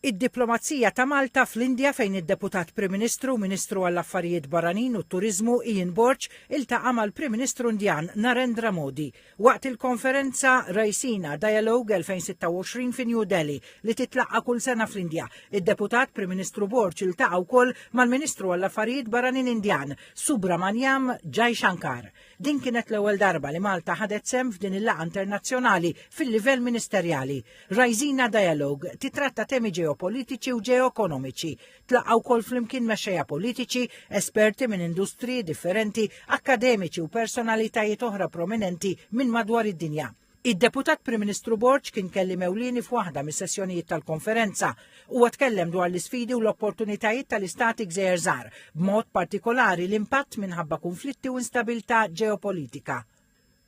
Id-diplomazija ta' Malta fl-Indja fejn id-deputat Prim Ministru u Ministru għall-Affarijiet Barranin u t-Turizmu Ian Borch iltaqa' mal-Prim Ministru Indjan Narendra Modi waqt il-konferenza Raisina Dialogue 2026 fi New Delhi li titlaqqa' kull sena fl-Indja. Id-deputat Prim Ministru Borch iltaqa' wkoll mal-Ministru għall-Affarijiet Barranin Indjan Subramanyam Jaishankar. Din kienet l-ewwel darba li Malta ħadet sem f'din il-laqgħa internazzjonali fil-livell ministerjali. Raisina Dialogue titratta temi ġeopolitiċi u ġeoekonomiċi. Tlaqgħu wkoll flimkien mexxejja politiċi, esperti minn industriji differenti, akademiċi u personalitajiet oħra prominenti minn madwar id-dinja. Id-deputat Prim Ministru Borch kien kellim ewlieni f'waħda mis-sessjonijiet tal-konferenza u tkellem dwar l-isfidi u l-opportunitajiet tal-istati Gżejjer żgħar, b'mod partikolari l-impatt minħabba konflitti u instabilità ġeopolitika.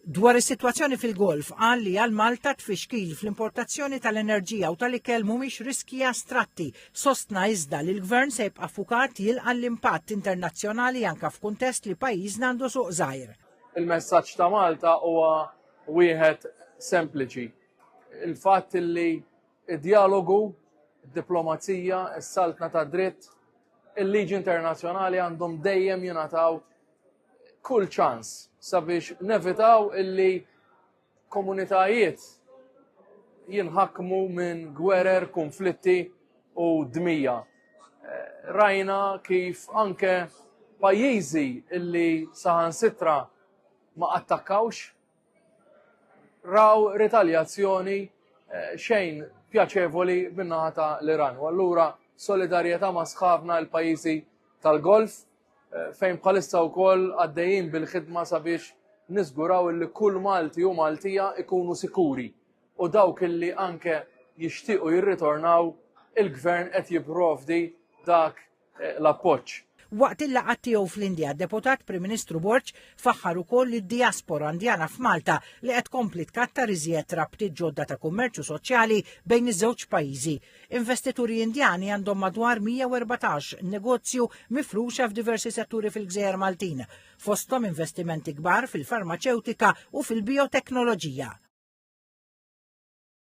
Dwar is-sitwazzjoni fil-Golf qal li għal Malta tfixkil fl-importazzjoni tal-enerġija u tal-ikel mhumiex riski astratti, sostna iżda li l-Gvern se jibqa' fukat jilqa' l-impatt internazzjonali anke f'kuntest li pajjiżna għandu suq żgħir. Il-messaġġ ta' Malta huwa wieħed sempliċi. Il-fatt li id-dialogu, id-diplomazija, is-saltna ta' dritt, il-liġi internazzjonali għandhom dejjem jingħataw kull ċans sabiex nevitaw illi komunitajiet jinħakmu minn gwerer, konflitti u dmija. Rajna kif anke pajjiżi illi saħansitra ma attakkawx raw ritaljazzjoni xejn pjaċevoli min-naħa tal-Iran. U allura solidarjetà ma' sħabna l-pajjiżi tal-Golf fejn bħalissa wkoll għaddejjin bil-ħidma sabiex niżguraw li kull Malti u Maltija ikunu sikuri u dawk illi anke jixtiequ jirritornaw il-Gvern qed jipprovdi dak l-appoġġ. Waqt il-laqgħa tiegħu fl-Indja, deputat Prim Ministru Borch faħħar ukoll id-diaspora Indjana f'Malta li qed tkompli tkattar iżjed rabtiet ġodda ta' kummerċu soċjali bejn iż-żewġ pajjiżi. Investituri Indjani għandhom madwar 114 negozju mifruxa f'diversi setturi fil-Gżejjer Maltin, fosthom investimenti kbar fil-farmaceutika u fil-bioteknoloġija.